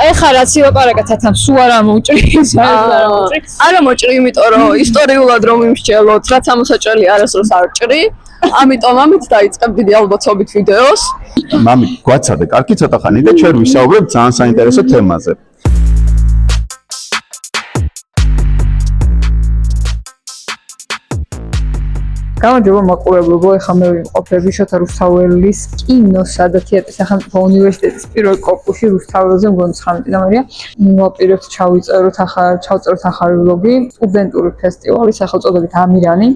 ეხლა რაც ილაპარაკეთ თან სულ არ ამოჭრი არა მოჭრი იმიტომ რომ ისტორიულად რომ იმსჯელოთ რაც ამოსაჭრელი არასდროს არ ჭრი ამიტომ ამით დაიწყებ დიდი ალბათობით ვიდეოს მამი გვაცადე კარგი ცოტა ხანი და ჩვენ ვისაუბრებთ ძალიან საინტერესო თემაზე გამარჯობა მაყურებლებო, ეხლა მე ვიმყოფები შოთა რუსთაველის კინოსა და თეატრის სახელმწიფო უნივერსიტეტის პირველ კორპუსში რუსთაველზე მგონი 19 ნომერია. მოვაპირებთ ჩავწეროთ ახალი ვლოგი სტუდენტური ფესტივალი სახელწოდებით ამირანი.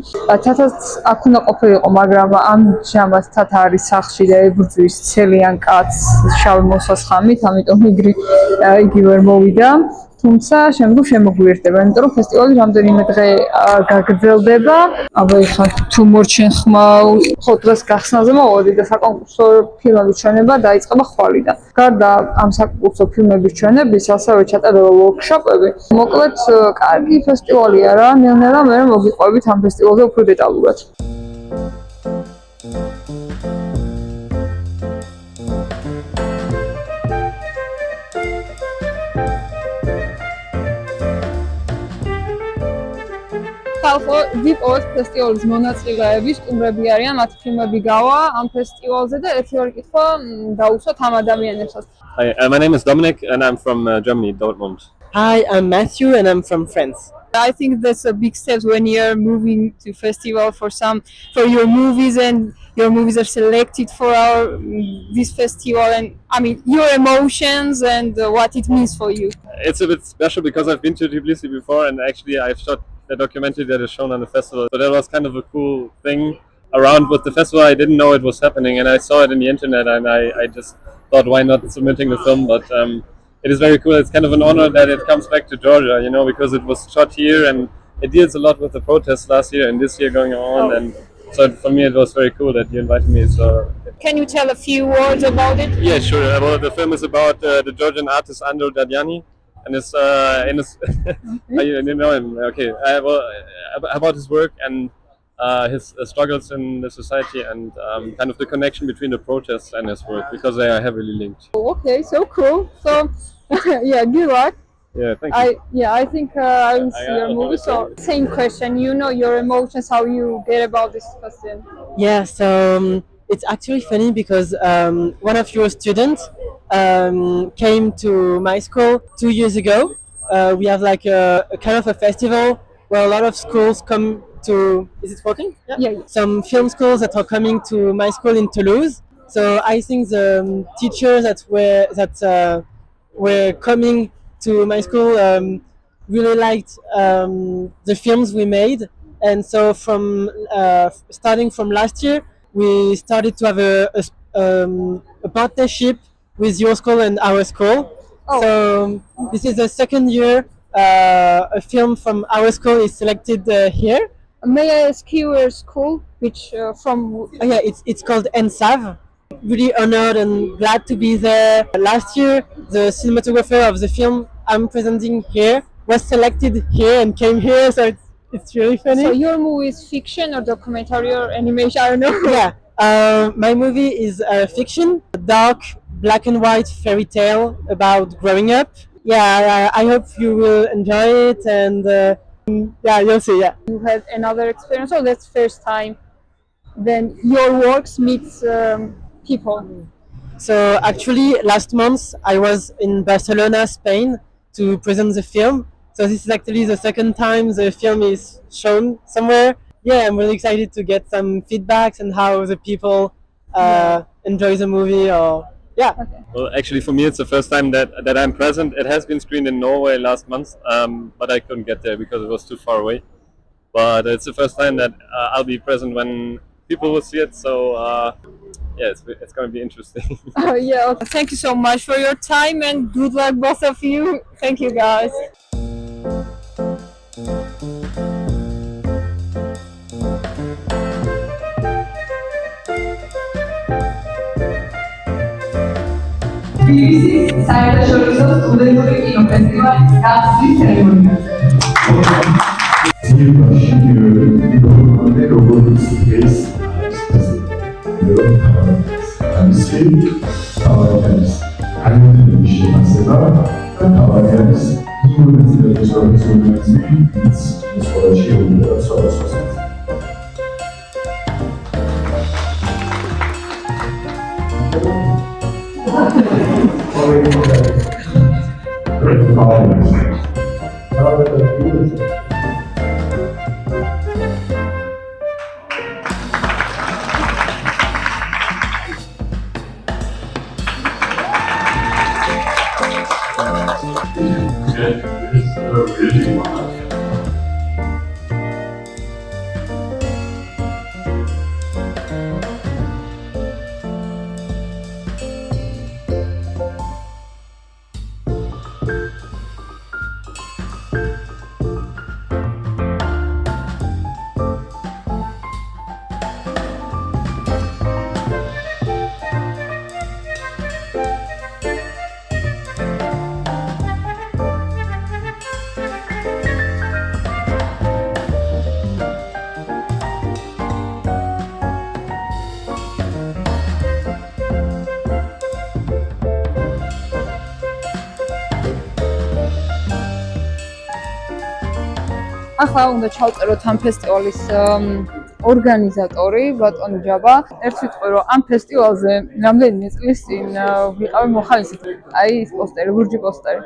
თათაც აქ უნდა ყოფილიყო, მაგრამ ამჟამად თათა არის სახლში და ებრძვის ცელიან კაცს შავი მოსასხამით, ამიტომ იგი ვერ მოვიდა. თუმცა შემდგომ შემოგვიერთდება, იმიტომ რომ ფესტივალი რამდენიმე დღე გაგრძელდება. აბა ეხლა თუ მორჩენ ხმალ ხოთრას გახსნაზე მოვედი და საკონკურსო ფილმების ჩვენება დაიწყება ხვალიდან. გარდა ამ საკონკურსო ფილმების ჩვენების, ასევე ჩატარდება ვორქშოპები. მოკლედ, კარგი ფესტივალია რა, ნელ-ნელა მე მოგიყვებით ამ ფესტივალზე უფრო დეტალურად. ხალხო ვიპოვეთ ფესტივალის მონაწილეები, სტუმრები არიან, მათი ფილმები გავა ამ ფესტივალზე და ერთი-ორი კითხვა დავუსვათ ამ ადამიანებსაც. Hi, my name is Dominic and I'm from Germany, Dortmund. Hi, I'm Matthew and I'm from France. I think that's a big step when you're moving to festival for your movies and your movies are selected for this festival and I mean your emotions and what it means for you. It's a bit special because I've been to Tbilisi before and actually I've shot the documentary that is shown on the festival. So that was kind of a cool thing around with the festival. I didn't know it was happening and I saw it in the internet and I just thought why not submitting the film, but it is very cool. It's kind of an honor that it comes back to Georgia, you know, because it was shot here and it deals a lot with the protests last year and this year going on and so for me it was very cool that you invited me. So can you tell a few words about it? Yeah, sure. Well, the film is about the Georgian artist Andro Dadyani. And it's you know him, okay. Well, about his work and his struggles in the society and kind of the connection between the protests and his work because they are heavily linked. Okay, so cool. So yeah, good luck. Yeah, thank you. I think I will see your movie. So same question. You know your emotions, how you get about this question. Yeah, so it's actually funny because one of your students came to my school 2 years ago. We have like a kind of a festival where a lot of schools come to. Is it working? Yeah. Some film schools that are coming to my school in Toulouse. So I think the teachers that were coming to my school really liked the films we made, and so from starting from last year, we started to have a partnership with your school and our school. Oh. So this is the second year a film from our school is selected here. May I ask your school, which from? Yeah, it's called NSAV. Really honored and glad to be there. Last year, the cinematographer of the film I'm presenting here was selected here and came here, so it's really funny. So your movie is fiction or documentary or animation? I don't know. Yeah, my movie is fiction, a dark, black and white fairy tale about growing up. Yeah, I hope you will enjoy it and yeah, you'll see. Yeah. You had another experience, so that's first time. Then your works meets people. So actually, last month I was in Barcelona, Spain, to present the film. So this is actually the second time the film is shown somewhere. Yeah, I'm really excited to get some feedbacks and how the people enjoy the movie. Or yeah. Okay. Well, actually, for me, it's the first time that I'm present. It has been screened in Norway last month, but I couldn't get there because it was too far away. But it's the first time that I'll be present when people will see it. So yeah, it's going to be interesting. Yeah. Okay. Thank you so much for your time and good luck, both of you. Thank you, guys. BBC საერთაშორისო სტუდენტური კინოფესტივალის გასვლის ცერემონიაზე. I'm ახლა უნდა ჩავწეროთ ამ ფესტივალის ორგანიზატორი ბატონი ჯაბა. ერთ სიტყვით რომ ამ ფესტივალზე რამდენიმე წლის წინ ვიყავი მოხალისე. აი ეს პოსტერი, ლურჯი პოსტერი.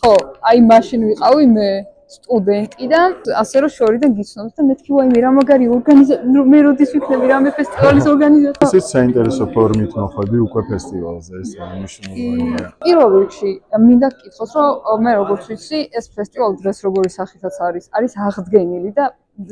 ხო, აი მაშინ ვიყავი მე სტუდენტი და ასე რომ შორიდან გიცნობს და მეთქი ვაიმე რა მაგარი ორგანიზატორი მე როდის ვიქნები რამე ფესტივალის ორგანიზატორი. ეს საინტერესო ფორმით მოხვედი უკვე ფესტივალზე ეს მნიშვნელოვანია. პირველ რიგში მინდა გკითხოს რომ მე როგორც ვიცი ეს ფესტივალი დღეს როგორი სახითაც არის აღდგენილი და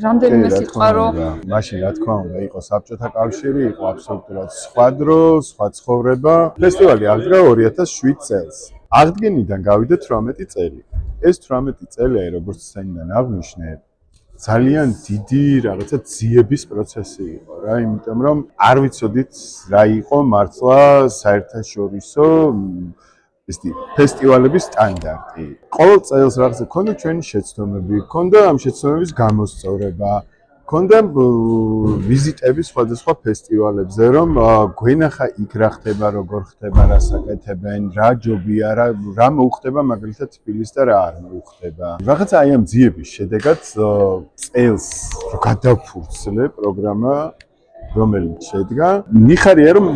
რამდენიმე სიყვარო მაშინ რა თქმა უნდა იყო საბჭოთა კავშირი, იყო აბსოლუტურად სხვა დრო, სხვა ცხოვრება. ფესტივალი აღდგა 2007 წელს. აღდგენიდან გავიდა 18 წელი. ეს 18 წელი, როგორც სცენიდან აღნიშნე, ძალიან დიდი რაღაცა ძიების პროცესი იყო რა, იმიტომ რომ არ ვიცოდით რა იყო მართლა საერთაშორისო ესეთი ფესტივალების სტანდარტი. ყოველ წელს რაღაცა ქონდა ჩვენი შეცდომები, ქონდა ამ შეცდომების გამოსწორება, ქონდა ვიზიტები სხვადასხვა ფესტივალებზე, რომ გვენახა იქ რა ხდება, როგორ ხდება, რა საკეთებენ, რა ჯობია, რა მოუხდება მაგალითად თბილისს და რა არ მოუხდება. რაღაცა აი ამ ძიების შედეგად წელს რო გადავფურცლე პროგრამა, რომელიც შედგა, მიხარია რომ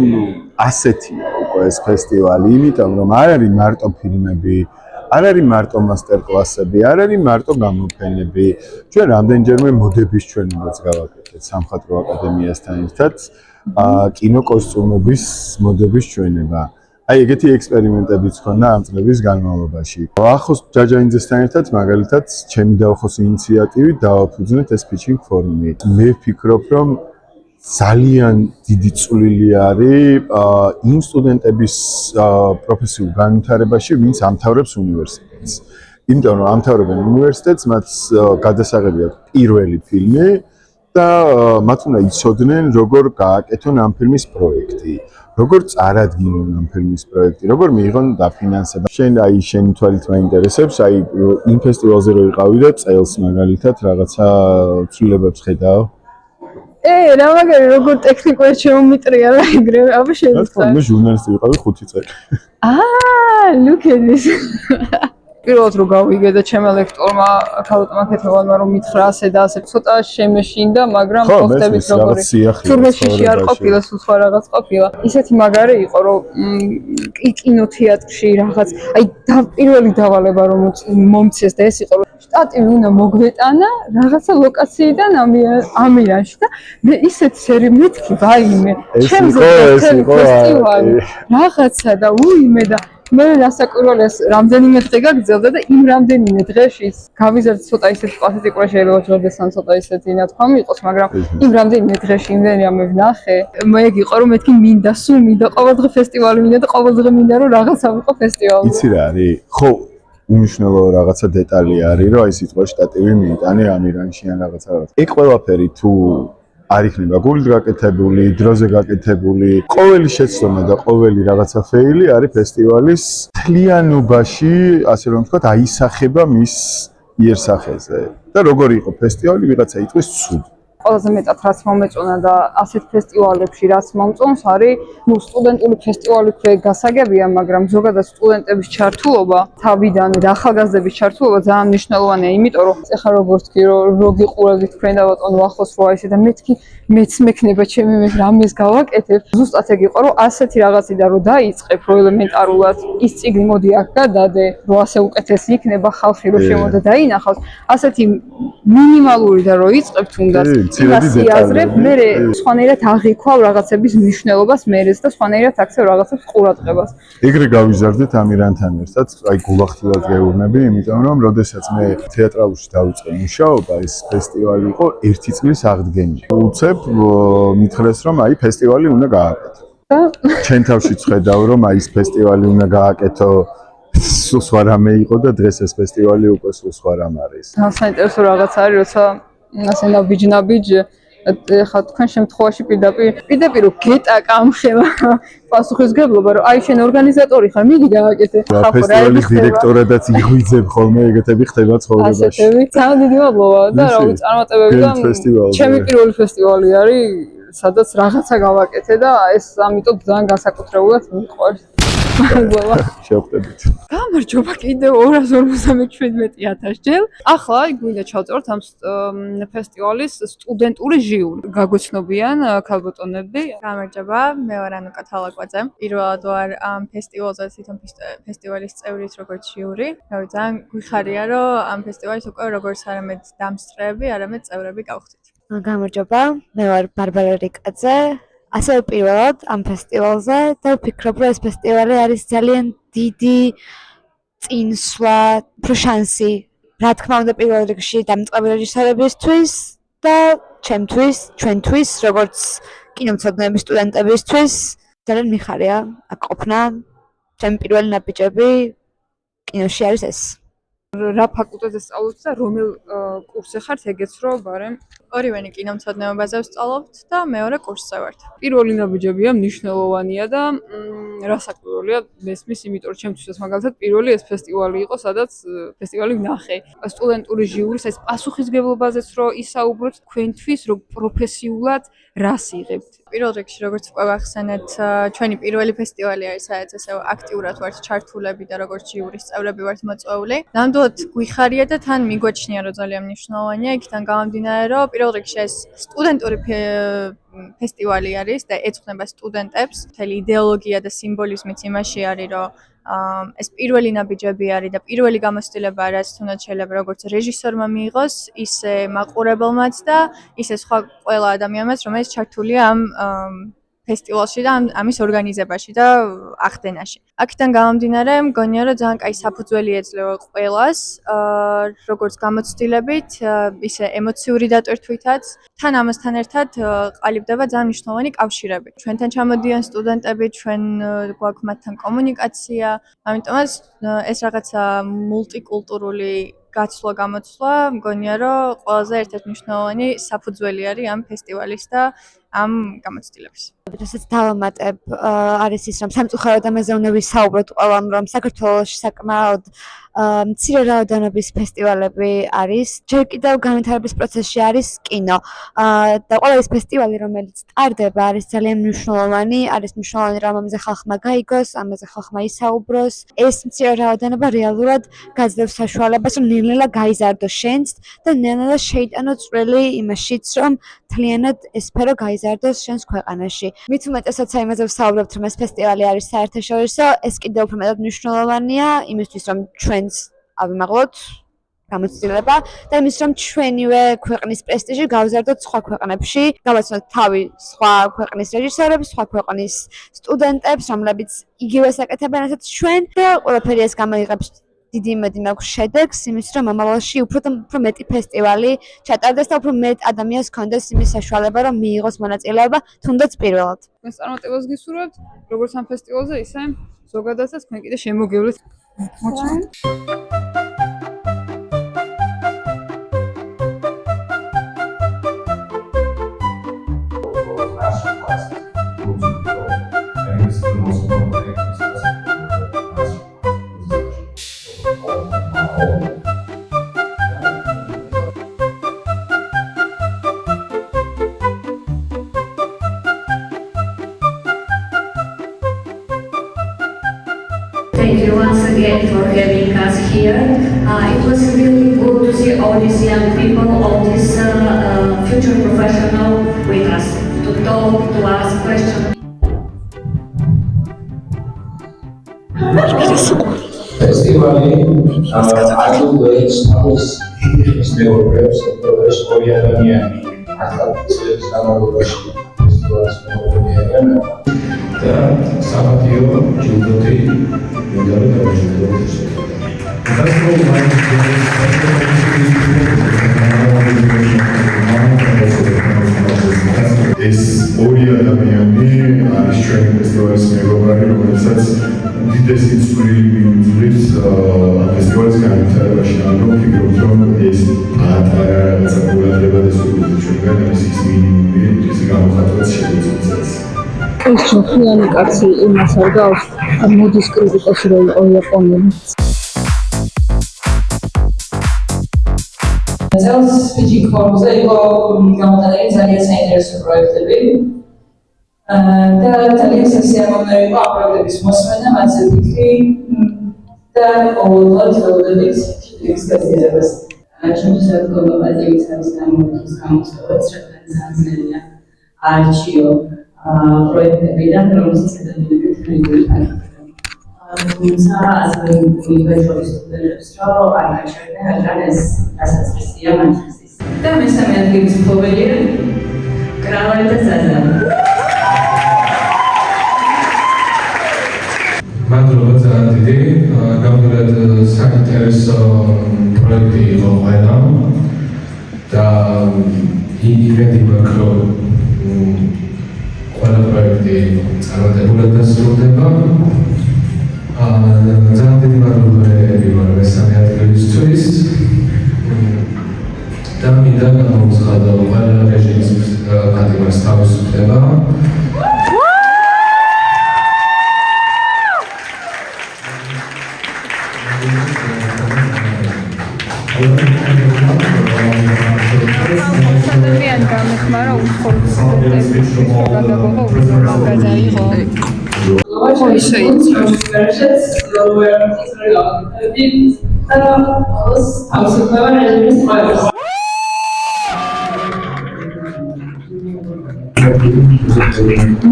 ასეთია უკვე ეს ფესტივალი, იმიტომ რომ არ არის მარტო ფილმები, არ არის მარტო მასტერკლასები, არ არის მარტო გამოფენები. ჩვენ რამდენჯერმე მოდების ჩვენებაც გავაკეთეთ სამხატვრო აკადემიასთან ერთად, კინოკოსტუმების მოდების ჩვენება. აი ეგეთი ექსპერიმენტებიც ხონდა ამ წლების განმავლობაში. ახოს ჯაჯაინძესთან ერთად მაგალითად ჩემი დაუხოს ინიციატივით დავაფუძნეთ ეს pitching forum-ი. მე ვფიქრობ რომ ძალიან დიდი წვლილი არის იმ სტუდენტების პროფესიულ განვითარებაში, ვინც ამთავრებს უნივერსიტეტს. იმიტომ რომ ამთავრებენ უნივერსიტეტს, მათ გადასაღები აქვს პირველი ფილმი და მათ უნდა იცოდნენ, როგორ გააკეთონ ამ ფილმის პროექტი, როგორ წარადგინონ ამ ფილმის პროექტი, როგორ მიიღონ დაფინანსება. შენ აი შენი თვალით მაინტერესებს, აი იმ ფესტივალზე რო ვიყავი და წელს მაგალითად რაღაცა ცვლილებებს ხედავ. რა მაგარი როგორ ტექნიკურად შემომიტრია რა ეგრევე აბა შეიძლება. მე ჟურნალისტი ვიყავი 5 წელი. look at this. პირველად რო გავიგე და ჩემ ლექტორმა ქალოტმა ქეთევანმა რომ მითხრა ასე და ასე ცოტა შემეშინდა, მაგრამ პოსტების როგორი თურმეში არ ყოფილა, სულ სხვა რაღაც ყოფილა. ისეთი მაგარი იყო რომ კინოთეატრში რაღაც აი პირველი დავალება რომ მომცეს და ეს იყო რომ შტატივი უნდა მოგვეტანა რაღაცა ლოკაციიდან ამირანში და მე ისეთ სერი მეთქი ვაიმე ჩემზე ფესტივალი რაღაცა და უიმე და მე რასაკვირველია რამდენიმე დღე გაგრძელდა და იმ რამდენიმე დღეში გავიზარდე ცოტა ისეთი კლასიკურა შეიძლება ჯობდეს ან ცოტა ისეთი ნათქვამი იყოს, მაგრამ იმ რამდენიმე დღეში იმდენი რამე ვნახე, მე ეგ იყო რომ მეთქი მინდა, სულ მინდა ყოველდღე ფესტივალი მინდა და ყოველდღე მინდა რომ რაღაცა ვიყო ფესტივალზე. იცი რა არის? ხო, უნიშნელო რაღაცა დეტალი არის, რომ აი სიტყვა შტატივი მიიტანე ამირანში ან რაღაცა. ეგ ყველაფერი თუ არ იქნება გულით გაკეთებული, დროზე გაკეთებული, ყოველი შეცდომა და ყოველი რაღაცა ფეილი არის ფესტივალის მთლიანობაში, ასე რომ ვთქვათ, აისახება მის იერსახეზე. და როგორი იყო ფესტივალი, ვიღაცა იტყვის ცუდ. ყველაზე მეტად რაც მომეწონა და ასეთ ფესტივალებში რაც მომწონს არის, სტუდენტური ფესტივალი გასაგებია, მაგრამ ზოგადად სტუდენტების ჩართულობა, თავიდან ახალგაზრდების ჩართულობა ძალიან მნიშვნელოვანია, იმიტომ რომ ეხლა როგორც თქვი, რო გიყურებთ თქვენ და ბატონო ახლოს რო ისე და მეც მექნება ჩემი მე რამეს გავაკეთებ. ზუსტად ეგ იყო, რომ ასეთი რაღაციდან რო დაიწყებ, რო ელემენტარულად ის წიგნი მოდი აქ გადადე, რო ასე უკეთესი იქნება ხალხი რო შემოდა დაინახავს, ასეთი მინიმალური და რო იწყებ თუნდაც იმას იაზრებ, მე სხვანაირად აღიქვავ რაღაცების მნიშვნელობას მერეს და სხვანაირად აქცევ რაღაცებს ყურადღებას. ეგრე გავიზარდეთ ამირანთან ერთად, აი გულახდილად გეუბნები, იმიტომ რომ როდესაც მე თეატრალურში დავიწყე მუშაობა, ეს ფესტივალი იყო 1 წლის აღდგენი. უცებ მითხრეს რომ აი ფესტივალი უნდა გააკეთო. ჩემ თავშიც ხედავ რომ აი ეს ფესტივალი უნდა გააკეთო. სულ სხვა რამე იყო და დღეს ეს ფესტივალი უკვე სულ სხვა რამ არის. საინტერესო რაღაც არის, როცა ასე ნაბიჯ ეხლა თქვენ შემთხვევაში პირდაპირ გეტაკა ამხელა პასუხისგებლობა, რომ აი შენ ორგანიზატორი ხარ, მიდი გააკეთე. ფესტივალის დირექტორადაც იღვიძებ ხოლმე ეგეთები ხდება ცხოვრებაში. ასეთები, ძალიან დიდი მადლობა და რა ვიცი, წარმატებებიდან ჩემი პირველი ფესტივალი არის, სადაც რაღაცა გავაკეთე და ეს ამიტომ ძალიან განსაკუთრებულად მიყვარს. მადლობა. შევხვდებით. გამარჯობა კიდევ 257,000 ჯერ. ახლა გვინდა ჩავწეროთ ამ ფესტივალის სტუდენტური ჟიური. გაგვეცნობიან ქალბატონები. გამარჯობა, მე ვარ ანუკა თალაკვაძე. პირველად ვარ ამ ფესტივალზე თვითონ ფესტივალის წევრიც როგორც ჟიური. ძალიან გვიხარია, რომ ამ ფესტივალის უკვე როგორც არამედ დამსწრეები, არამედ წევრები გავხდით. გამარჯობა, მე ვარ ბარბარა რიკაძე. ასევე პირველად ამ ფესტივალზე და ვფიქრობ, რომ ეს ფესტივალი არის ძალიან დიდი წინსვლა, უფრო შანსი, რა თქმა უნდა პირველ რიგში დამწყები რეჟისორებისთვის და ჩემთვის, ჩვენთვის, როგორც კინომცოდნეების სტუდენტებისთვის, ძალიან მიხარია აქ ყოფნა. ჩემი პირველი ნაბიჯები კინოში არის ეს. რა ფაკულტეტზე სწავლობთ და რომელ კურსზე ხართ, ეგეც რო ბარემ ორივენი კინომცოდნეობაზე ვსწავლობთ და მეორე კურსზე ვართ. პირველი ნაბიჯებია მნიშვნელოვანია და რასაკვირველია მესმის, იმიტომ რომ ჩემთვისაც მაგალითად პირველი ეს ფესტივალი იყო, სადაც ფესტივალი ვნახე. სტუდენტური ჟიურის ეს პასუხისგებლობაზეც რო ისაუბროთ, თქვენთვის რო პროფესიულად რას იღებთ? პირველ რიგში როგორც უკვე ვახსენეთ, ჩვენი პირველი ფესტივალი არის, სადაც ესე აქტიურად ვართ ჩართულები და როგორც ჟიურის წევრები ვართ მოწვეული. ნამდვილად გვიხარია და თან მიგვაჩნია, რომ ძალიან მნიშვნელოვანია, იქიდან გამომდინარე, რომ პირველ რიგში ეს სტუდენტური ფესტივალი არის და ეძღვნება სტუდენტებს. მთელი იდეოლოგია და სიმბოლიზმიც იმაში არის, რომ ეს პირველი ნაბიჯები არის და პირველი გამოცდილება, რაც თუნდაც შეიძლება როგორც რეჟისორმა მიიღოს, ისე მაყურებელმაც და ისე სხვა ყველა ადამიანმაც, რომელიც ჩართულია ამ ფესტივალში და ამის ორგანიზებაში და ახდენაში. აქედან გამომდინარე, მგონია, რომ ძალიან კაი საფუძველი ეძლევა ყველას, როგორც გამოცდილებით, ისე ემოციური დატვირთვითაც, თან ამასთან ერთად ყალიბდება ძალიან მნიშვნელოვანი კავშირები. ჩვენთან ჩამოდიან სტუდენტები, ჩვენ გვაქვს მათთან კომუნიკაცია, ამიტომაც ეს რაღაცა მულტიკულტურული გაცვლა გამოცვლა, მგონია, რომ ყველაზე ერთ-ერთი მნიშვნელოვანი საფუძველი არის ამ ფესტივალის და ამ გამოცდილების. რასაც დავამატებ, არის ის, რომ სამწუხაროდ ამაზე უნდა ვისაუბროთ ყველამ, რომ საქართველოში საკმაოდ მცირე რაოდენობის ფესტივალები არის. ჯერ კიდევ განვითარების პროცესში არის კინო. და ყველა ეს ფესტივალი, რომელიც ტარდება, არის ძალიან მნიშვნელოვანი, არის მნიშვნელოვანი, რომ ამაზე ხალხმა გაიგოს, ამაზე ხალხმა ისაუბროს. ეს მცირე რაოდენობა რეალურად გაძლევს საშუალებას, რომ ნელ-ნელა გაიზარდოს შენს და ნელ-ნელა შეიტანოს წვლილი იმაშიც, რომ მთლიანად ეს სფერო გაიზარდოს შენს ქვეყანაში. მით უმეტესაც იმაზე ვსაუბრობთ, რომ ეს ფესტივალი არის საერთაშორისო, ეს კიდევ უფრო მეტად მნიშვნელოვანია იმისთვის, რომ ჩვენს ავიმაღლოთ გამოცდილება და იმის, რომ ჩვენივე ქვეყნის პრესტიჟი გავზარდოთ სხვა ქვეყნებში, გავაცნოთ თავი სხვა ქვეყნის რეჟისორებს, სხვა ქვეყნის სტუდენტებს, რომლებიც იგივეს აკეთებენ, რასაც ჩვენ და ყველაფერი ეს გამოიღებს დიდი იმედი მაქვს შედეგს, იმის, რომ ამავდროულად უფრო მეტი ფესტივალი ჩატარდეს და უფრო მეტ ადამიანს ჰქონდეს იმის საშუალება, რომ მიიღოს მონაწილეობა, თუნდაც პირველად. თქვენს წარმატებას გისურვებთ, როგორც ამ ფესტივალზე, ისე ზოგადადაც თქვენ კიდე შემოგევლეთ. here. It was really good to see all these young people, all these future professionals with us, to talk, to ask questions. Festivali აძლევს თავის ის მეურვეებს, ეს ორი ადამიანი აკაცებს გამარჯვებაში ფესტივალის მეურვეებიან და საპატიო ჯილდოთი მედალი დაუშვებთ. ეს ორი ადამიანი არის ჩვენი ფესტივალის მეგობარი, რომელსაც უდიდესი წვლილი მიუძღვის ფესტივალის განვითარებაში. ანუ ვფიქრობ, რომ ეს პატარა რაღაცა ყურადღება და სურვილი ჩვენგან არის ის მინიმუმი, რის გამოხატვაც შეგვიძლია. ეს ჩვენი კაცი იმას არ გავს, მოდის კრიტიკოსი რო იყო იაპონელი. წელს ფიჯი ფორუმზე იყო გამოტანილი ძალიან საინტერესო პროექტები. და ძალიან სასიამოვნო იყო ამ პროექტების მოსმენა, მათზე ფიქრი და ყოველდღიურად ველოდებით ფიქრის გაზიარებას. ჩემთვის რა თქმა უნდა პატივით არის გამოწვევაც, რადგან ძალიან ძნელია არჩიო პროექტებიდან, რომელსაც გადავიდეთ კრიტიკული ფაქტორი. თუმცა ასევე ვიშვები სტუდენტებს, რომ არ გაჩერდნენ, რადგან ეს დასაწყისია მათთვის. და მესამე ადგილის მფლობელია კრავალი და ზაზა. მადლობა ძალიან დიდი, გამოდით საინტერესო პროექტი იყო ყველა და იმედი მაქვს, რომ ყველა პროექტი წარმატებულად დასრულდება. ძალიან დიდი მადლობა მესამე ადგილისთვის და მინდა გამოვცხადო ყველა რეჟიმის პატიმარს თავისუფლება. ძალიან გამეხმარა უცხოეთის გადაგობა უზრუნველყოფა იყო.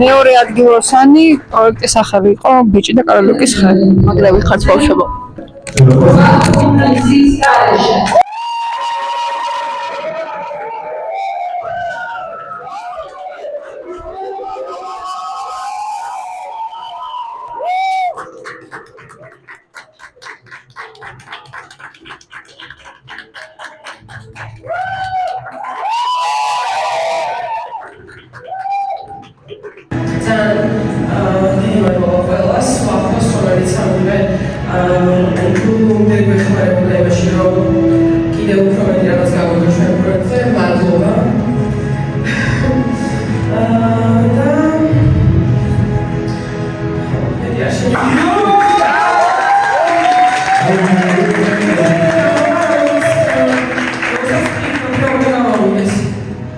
მეორე ადგილოსანი პროექტის სახელი იყო ბიჭი და კაროლიკის ხე. მაგრამ ვიხართ ბავშვებო.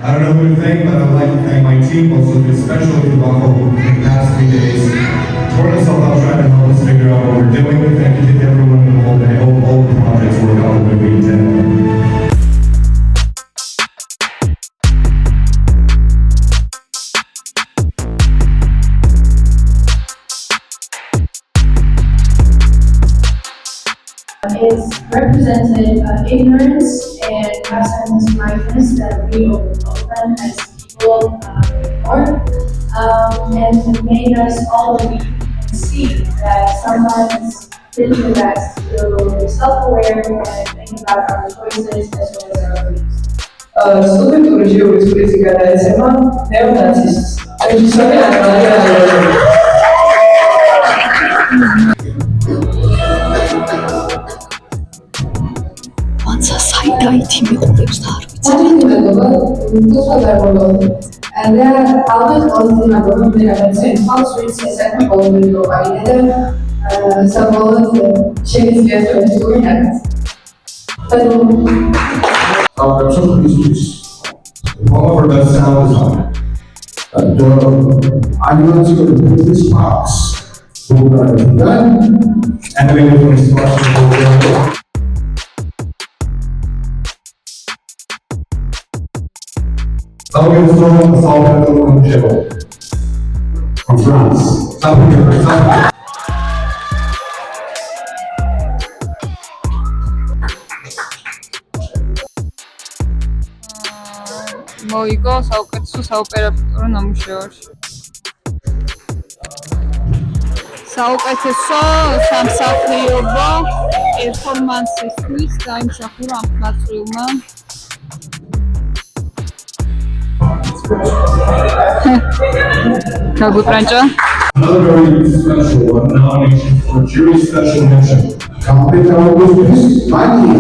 I don't know who to thank, but I'd like to thank my team, also especially Baco, in the past 3 days. Tore myself out trying to help us figure out what we're doing. Thank you to everyone involved, and I hope all the projects work out the way we intend. Is represented ignorance and absence of mindfulness that we often as people ignore, and made us all see that sometimes really best to be self-aware and think about our choices as well as our beliefs. სტუდენტური ჟიურის პრიზი გადაეცემა ნეონაცისტს. რეჟისორი ანტონია საიდაითი მიყურებს და არ ვიცი. And ალბათ ყოველთვის მაგობრ მე რაღაცა იმხავს, ვინც ესაკა ყოველდღიურ გაიდე და საბოლოოდ შეიძლება თვითონ რაღაც. Our is one of our best sound design. And I'm going to put this box over that, and then we're going to start. From France. მოიგო საუკეთესო საოპერატორო ნამუშევარი. საუკეთესო სამსახიობო პერფორმანსისთვის დაიმსახურა ამ მხატვრულმა. გაგვიტრანჭა. Another very special one nomination for jury special mention. Complete our business, Mikey.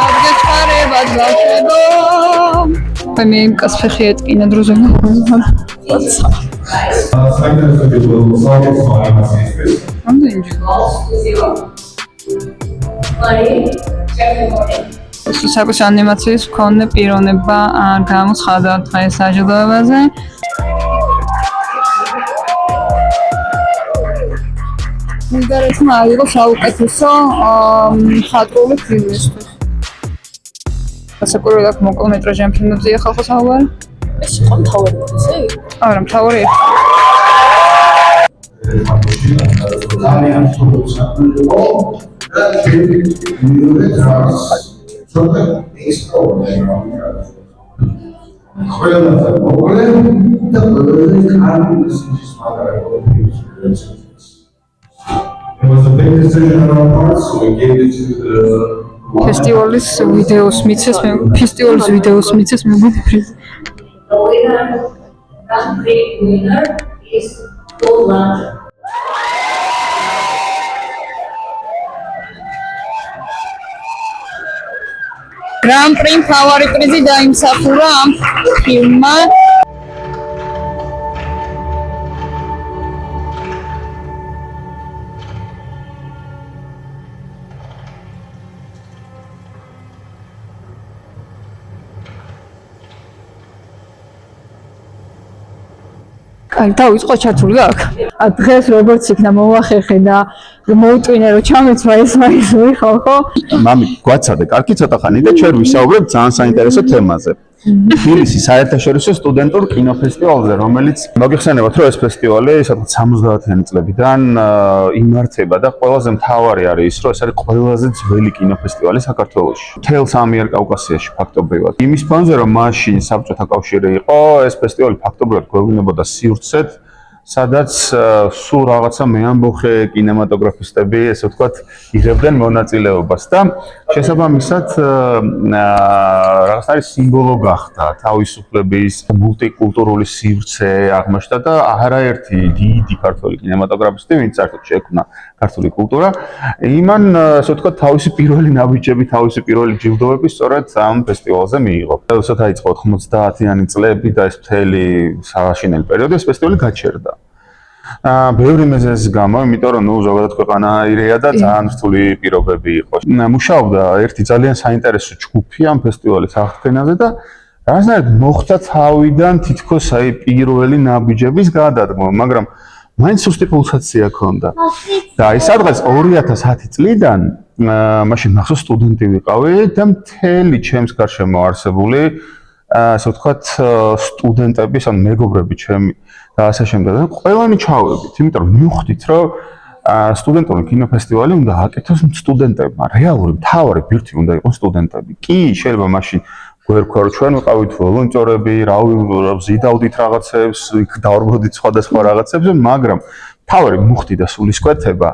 საგეჩქარებად ბავშვებო. მე იმ კაცფეხი ეტკინა დროზე. საკუთარ ანიმაციის მქონე პიროვნება არ გამოცხადა დღეს საჯილდოებაზე. მიგარეთმა აიღო საუკეთესო მხატვრული ფილმისთვის. ასაკურველი აქ მოკლმეტრაჟიან ფილმებზე ახალ საუბარი. ეს იყო მთავარი ისე? არა, მთავარი. It was a big decision on our part, so we gave it to the ფესტივალის ვიდეოს მიცეს მე ფესტივალის ვიდეოს მიცეს მე პრიზი. The winner, Grand Prix winner is Poland. Grand Prix მთავარი პრიზი დაიმსახურა ამ ფილმმა. აი დავიწყო ჩართული აქ. დღეს როგორც იქნა მოვახერხე და მოუტვინე რომ ჩამეცვა ეს მაისური ხო? მამი, გვაცადე, კარგი ცოტა ხანი და ჩვენ ვისაუბრებთ ძალიან საინტერესო თემაზე. თბილისის საერთაშორისო სტუდენტურ კინოფესტივალზე, რომელიც მოგიხსენებათ, რომ ეს ფესტივალი სადღაც 70-იანი წლებიდან იმართება და ყველაზე მთავარი არის ის, რომ ეს არის ყველაზე ძველი კინოფესტივალი საქართველოში. მთელს ამიერკავკასიაში ფაქტობრივად. იმის ფონზე, რომ მაშინ საბჭოთა კავშირი იყო, ეს ფესტივალი ფაქტობრივად გვევინებოდა სივრცეთ, სადაც სულ რაღაცა მეამბოხე კინემატოგრაფისტები, ესე ვთქვათ, იღებდნენ მონაწილეობას და შესაბამისად რაღაც არის სიმბოლო გახდა თავისუფლების მულტიკულტურული სივრცე აღმოჩნდა და არაერთი დიდი ქართული კინემატოგრაფისტი, ვინც საერთოდ შექმნა ქართული კულტურა, იმან ესე ვთქვათ, თავისი პირველი ნაბიჯები, თავისი პირველი ჯილდოები სწორედ ამ ფესტივალზე მიიღო. როდესაც დაიწყო 90-იანი წლები და ეს მთელი საშინელი პერიოდი ეს ფესტივალი გაჩერდა. ბევრი მიზეზის გამო, იმიტომ რომ ზოგადად ქვეყანა აირია და ძალიან რთული პირობები იყო. მუშაობდა ერთი ძალიან საინტერესო ჯგუფი ამ ფესტივალის აღდგენაზე და რაღაცნაირად მოხდა თავიდან თითქოს აი პირველი ნაბიჯების გადადგმა, მაგრამ მაინც სუსტი პულსაცია ჰქონდა. და აი სადღაც 2010 წლიდან მაშინ მახსოვს სტუდენტი ვიყავი და მთელი ჩემს გარშემო არსებული ასე ვთქვათ სტუდენტების ან მეგობრები ჩემი და ასე შემდეგ და ყველანი ჩავედით, იმიტომ რომ მივხვდით, რომ სტუდენტური კინოფესტივალი უნდა აკეთოს სტუდენტებმა, რეალური მთავარი ბირთვი უნდა იყოს სტუდენტები. კი, შეიძლება მაშინ გვერქვა რომ ჩვენ ვიყავით ვოლონტერები, ვზიდავდით რაღაცებს, იქ დავარბოდით სხვადასხვა რაღაცებს, მაგრამ მთავარი მუხტი და სულისკვეთება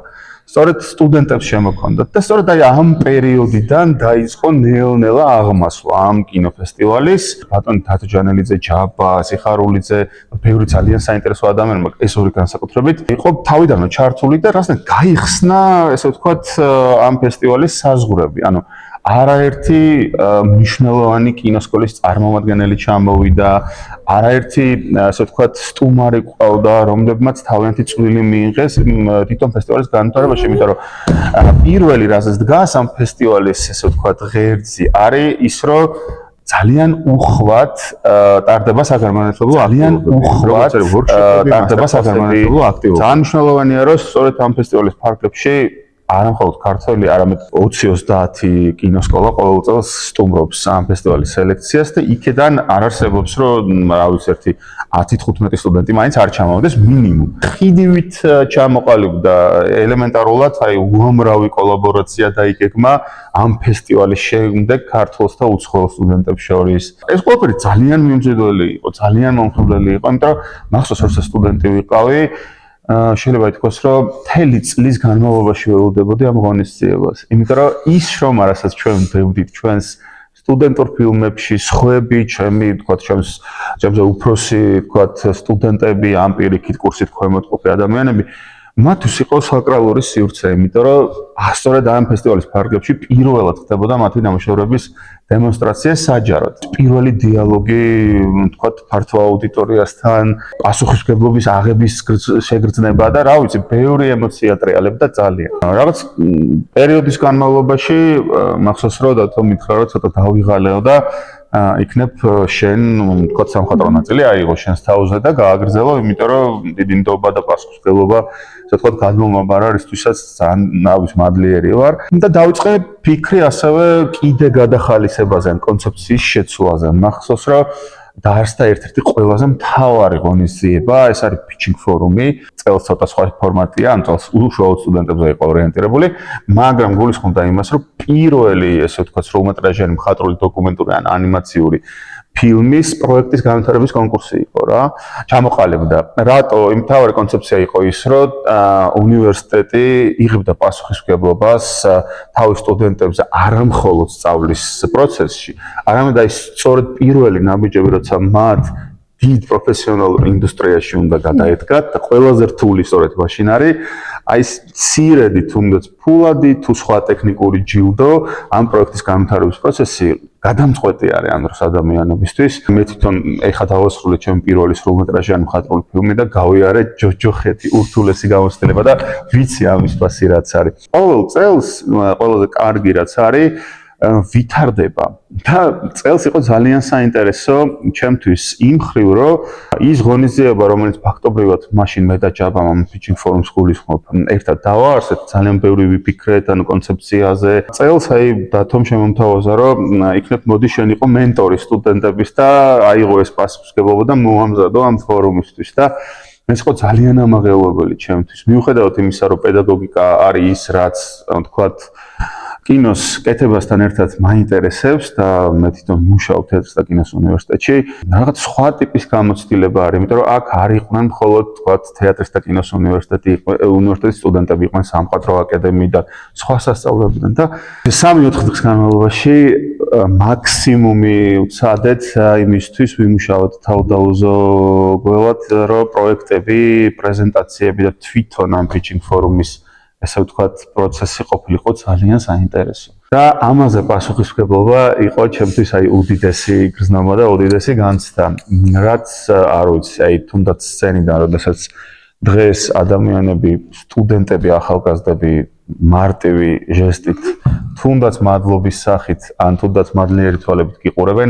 სწორედ სტუდენტებს შემოქონდათ და სწორედ აი ამ პერიოდიდან დაიწყო ნელ-ნელა აღმასვლა ამ კინოფესტივალის. ბატონი თათოჯანელიძე, ჯაბა, სიხარულიძე, ბევრი ძალიან საინტერესო ადამიანი, მაგრამ ეს ორი განსაკუთრებით იყო თავიდანვე ჩართული და რაღაცნაირად გაიხსნა, ესე ვთქვათ, ამ ფესტივალის საზღვრები. ანუ არაერთი მნიშვნელოვანი კინოსკოლის წარმომადგენელი ჩამოვიდა, არაერთი, ასე ვთქვათ, სტუმარი ყავდა, რომლებმაც თავიანთი წვლილი მიიღეს თვითონ ფესტივალის განვითარებაში, იმიტომ რომ პირველი რაზეც დგას ამ ფესტივალის, ესე ვთქვათ, ღერძი არის ის, რომ ძალიან უხვად ტარდება საგანმანათლებლო აქტივობა. ძალიან მნიშვნელოვანია, რომ სწორედ ამ ფესტივალის ფარგლებში არა მხოლოდ ქართველი, არამედ 20-30 კინოსკოლა ყოველ წელს სტუმრობს ამ ფესტივალის სელექციას და იქედან არ არსებობს, რომ რა ვიცი, ერთი 10-15 სტუდენტი მაინც არ ჩამოვიდეს მინიმუმ. ხიდივით ჩამოყალიბდა ელემენტარულად, უამრავი კოლაბორაცია დაიგეგმა ამ ფესტივალის შემდეგ ქართველს და უცხოელ სტუდენტებს შორის. ეს ყველაფერი ძალიან მიმზიდველი იყო, ძალიან მომხიბვლელი იყო, იმიტომ რომ მახსოვს, როცა სტუდენტი ვიყავი, შეიძლება ითქვას, რომ მთელი წლის განმავლობაში ველოდებოდი ამ ღონისძიებას. იმიტომ რომ ის შრომა, რასაც ჩვენ ვდევდით ჩვენს სტუდენტურ ფილმებში, სხვები, ჩემზე უფროსი, სტუდენტები, ამ პირიქით კურსით ქვემოწყობილი ადამიანები, მათთვის იყო საკრალური სივრცე, იმიტომ რომ სწორედ ამ ფესტივალის ფარგლებში პირველად ხდებოდა მათი ნამუშევრების დემონსტრაცია საჯაროდ. პირველი დიალოგი, ფართო აუდიტორიასთან, პასუხისმგებლობის აღების შეგრძნება და რა ვიცი, ბევრი ემოცია ტრიალებდა ძალიან. რაღაც პერიოდის განმავლობაში მახსოვს, რომ და მითხრა, რომ ცოტა დავიღალეო და იქნებ შენ სამხატვრო ნაწილი აიღო შენს თავზე და გააგრძელო, იმიტომ რომ დიდი ნდობა და პასუხისმგებლობა გადმომაბარა, რისთვისაც ძალიან მადლიერი ვარ. და დავიწყე ფიქრი ასევე კიდე გადახალისებაზე, კონცეფციის შეცვლაზე. მახსოვს, რომ დაარსდა ერთ-ერთი ყველაზე მთავარი ღონისძიება, ეს არის pitching forum-ი, წელს ცოტა სხვა ფორმატია, ამ წელს უშუალოდ სტუდენტებზე იყო ორიენტირებული, მაგრამ გულისხმობდა იმას, რომ პირველი, ესე ვთქვათ, სრულმეტრაჟიანი მხატვრული დოკუმენტური ან ანიმაციური ფილმის პროექტის განვითარების კონკურსი იყო რა. ჩამოყალიბდა. რატო? მთავარი კონცეფცია იყო ის, რომ უნივერსიტეტი იღებდა პასუხისმგებლობას თავის სტუდენტებზე არა მხოლოდ სწავლის პროცესში, არამედ აი სწორედ პირველი ნაბიჯები, როცა მათ დიდ პროფესიონალურ ინდუსტრიაში უნდა გადაედგათ და ყველაზე რთული სწორედ მაშინ არის აი ცირედი თუნდაც ფულადი თუ სხვა ტექნიკური ჯილდო ამ პროექტის განვითარების პროცესი გადამწყვეტი არის ამ დროს ადამიანებისთვის. მე თვითონ ეხლა დავასრულე ჩემი პირველი სრულმეტრაჟიანი მხატვრული ფილმი და გავიარე ჯოჯოხეთი, ურთულესი გამოცდილება და ვიცი ამის ფასი რაც არის. ყოველ წელს ყველაზე კარგი რაც არის ვითარდება და წელს იყო ძალიან საინტერესო ჩემთვის იმ მხრივ, რომ ის ღონისძიება, რომელიც ფაქტობრივად მაშინ მე და ჯაბამ ამ pitching forum-ს გულისხმობ, ერთად დავაარსეთ, ძალიან ბევრი ვიფიქრეთ ან კონცეფციაზე. წელს დათომ შემომთავაზა, რომ იქნებ მოდი შენ იყო მენტორი სტუდენტების და აიღო ეს პასუხისმგებლობა და მოამზადო ამ ფორუმისთვის და ეს იყო ძალიან ამაღელვებელი ჩემთვის. მიუხედავად იმისა, რომ პედაგოგიკა არის ის, რაც თქვათ კინოს კეთებასთან ერთად მაინტერესებს და მე თვითონ მუშაობ თეატრს და კინოს უნივერსიტეტში, რაღაც სხვა ტიპის გამოცდილება არის, იმიტომ რომ აქ არ იყვნენ მხოლოდ თქვათ თეატრის და კინოს უნივერსიტეტის სტუდენტები, იყვნენ სამხატვრო აკადემიიდან, სხვა სასწავლებელიდან და 3-4 დღის განმავლობაში მაქსიმუმი ვცადეთ იმისთვის ვიმუშავოთ თავდაუზოგველად, რომ პროექტები, პრეზენტაციები და თვითონ ამ pitching forum-ის ესე ვთქვათ, პროცესი ყოფილიყო ძალიან საინტერესო. და ამაზე პასუხისმგებლობა იყო ჩემთვის უდიდესი გრძნობა და უდიდესი განცდა. რაც არ ვიცი, თუნდაც სცენიდან, როდესაც დღეს ადამიანები, სტუდენტები, ახალგაზრდები მარტივი ჟესტით, თუნდაც მადლობის სახით, ან თუნდაც მადლიერი თვალებით გიყურებენ,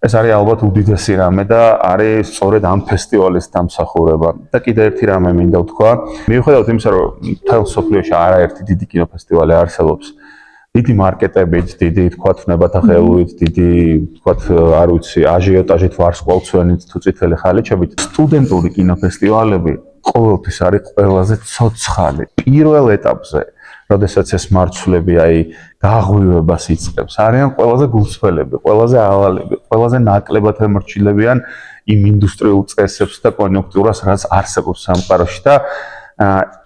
ეს არის ალბათ უდიდესი რამე და არის სწორედ ამ ფესტივალის დამსახურება. და კიდე ერთი რამე მინდა ვთქვა, მიუხედავად იმისა, რომ მთელ მსოფლიოში არაერთი დიდი კინოფესტივალი არსებობს, დიდი მარკეტებით, დიდი თქვათ ნებათა ხელით, დიდი თქვათ არ ვიცი, აჟიოტაჟით, ვარსკვლავთმცვენით თუ წითელი ხალიჩებით, სტუდენტური კინოფესტივალები ყოველთვის არის ყველაზე ცოცხალი. პირველ ეტაპზე როდესაც ეს მარცვლები გაღვივებას იწყებს, არიან ყველაზე გულწრფელები, ყველაზე ავალები, ყველაზე ნაკლებად ემორჩილებიან იმ ინდუსტრიულ წესებს და კონიუნქტურას, რაც არსებობს სამყაროში და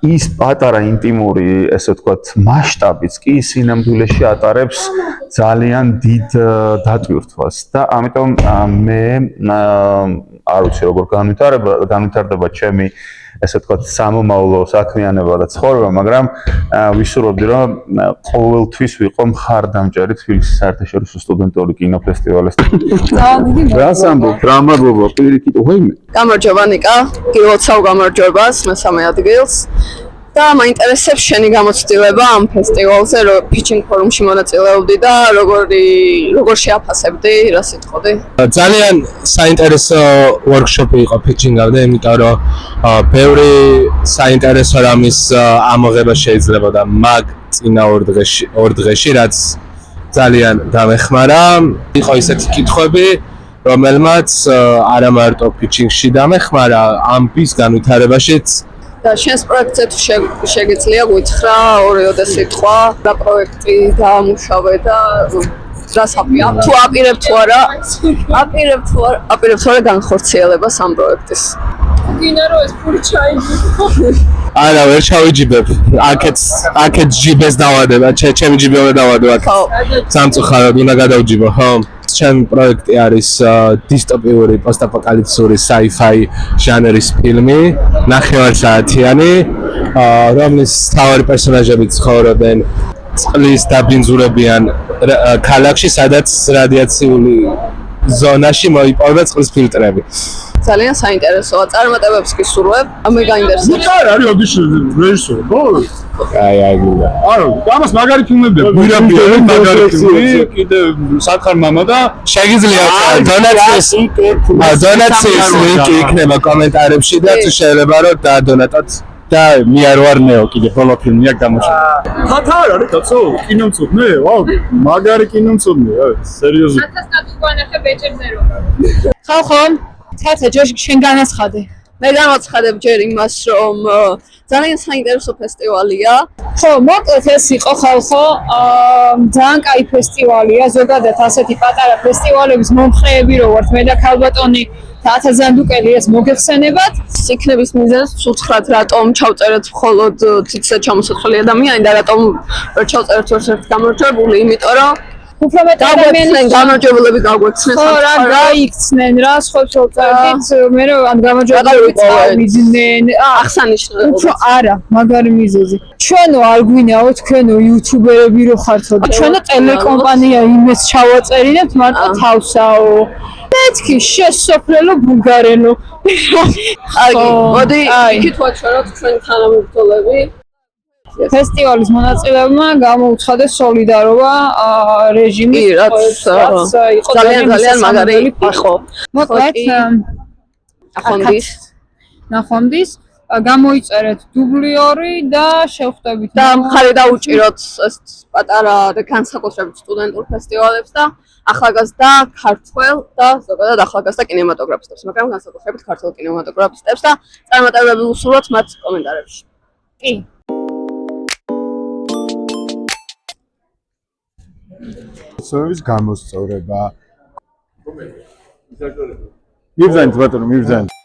ის პატარა ინტიმური, ესე ვთქვათ, მასშტაბიც კი სინამდვილეში ატარებს ძალიან დიდ დატვირთვას და ამიტომ მე არ ვიცი როგორ განვითარდება ჩემი ესე ვთქვათ, სამომავლო საქმიანობა და ცხოვრება, მაგრამ ვისურვებდი, რომ ყოველთვის ვიყო მხარდამჭერი თბილისის საერთაშორისო სტუდენტური კინოფესტივალის. რას ამბობ? რა მადლობა, პირიქით, ვაიმე. გამარჯობა ნიკა, გილოცავ გამარჯვებას მესამე ადგილს. და მაინტერესებს შენი გამოცდილება ამ ფესტივალზე, pitching forum-ში მონაწილეობდი და როგორ შეაფასებდი, რა სიტყვოდი? ძალიან საინტერესო workshop-ი იყო pitching-ამდე, იმიტომ რომ ბევრი საინტერესო რამის ამოღება შეიძლებოდა მაგ წინა ორ დღეში, რაც ძალიან დამეხმარა. იყო ისეთი კითხვები, რომელმაც არა მარტო pitching-ში დამეხმარა, ამბის განვითარებაშიც. და შენს პროექტზე თუ შეგეძლია გითხრა ორიოდე სიტყვა და პროექტი დაამუშავე და რას თუ აპირებ თუ არა განხორციელებას ამ პროექტის. გინდა რომ ეს ფული ჩაიჯიბო. არა, ვერ ჩავიჯიბებ. აქეთ ჯიბეს დავადება, ჩემი ჯიბი ვერ დავადო აქ. სამწუხაროდ უნდა გადავჯიბო, ხო? ჩემი პროექტი არის დისტოპიური პოსტაპოკალიფსური sci-fi ჟანრის ფილმი, 9 საათიანი, რომლის მთავარი პერსონაჟები ცხოვრობენ წყლის დაბინძურებიან ქალაქში, სადაც რადიაციული ზონაში მოიპოვება წყლის ფილტრები. ძალიან საინტერესოა, წარმატებებს კი სურვებ. მე გაინტერესებს. არის რეჟისორი, ხო? აი, გინდა. არა, ამას მაგარი ფილმებია. გვირაბია, მაგარი ფილმი, კიდე სათხარ მამა და შეგიძლია დონაციის ლინკი იქნება კომენტარებში და თუ შეიძლება რომ დაადონატოთ და მე არ ვარ ნეო კიდე ბოლო ფილმი აქ გამოჩნდა. ხათა არის კაცო, კინომწოდნე, ვაუ, მაგარი კინომწოდნე, სერიოზულად. ფანტასტიკურ განახე ბეჭერზე რომ. ხალხო, ცაცა ჯოში შენ განაცხადე. მე განაცხადებ ჯერ იმას, რომ ძალიან საინტერესო ფესტივალია. ხო, მოკლედ ეს იყო ხალხო, ძალიან კაი ფესტივალია, ზოგადად ასეთი პატარა ფესტივალების მომხრეები რო ვართ მე და ქალბატონი და 1000 ზანდუკელი ეს მოგეხსენებათ. სიქნების მიზეზს ვცხრათ, რატომ ჩავწერეთ მხოლოდ ციცე ჩამოსაცხელი ადამიანი და რატომ ვერ ჩავწერეთ ერთ გამარჯვებული, იმიტომ რომ უფრო მეტ ადამიანს გამარჯვებულები გაგვეცნეს. ხო, რა გაიქცნენ, რა სხვა ჩავწერეთ, მე რომ ან გამარჯვებულები წავიდნენ. აღსანიშნავად. უფრო არა, მაგარი მიზეზი. ჩვენო არ გვინაო, თქვენო იუთუბერები რო ხართო. ჩვენო ტელეკომპანია იმეს ჩავაწერინებთ მარტო თავსაო. მეთქი შესოფლელო ბულგარელო. მოდი, იქით ვაჩვენოთ ჩვენი თანამებრძოლები. ფესტივალის მონაწილეებმა გამოუცხადეს სოლიდარობა რეჟიმის ძალიან მაგარი იყო. მოკლედ ნახვამდის გამოიწერეთ დუბლი 2 და შევხვდებით და მხარი დაუჭიროთ ეს პატარა და განსაკუთრებით სტუდენტურ ფესტივალებს და ახალგაზრდა ქართველ და ზოგადად ახალგაზრდა კინემატოგრაფისტებს, მაგრამ განსაკუთრებით ქართველ კინემატოგრაფისტებს და წარმატებები უსურვოთ მათ კომენტარებში. კი. სოვის გამოსწორება. მიბრძანეთ ბატონო, მიბრძანეთ.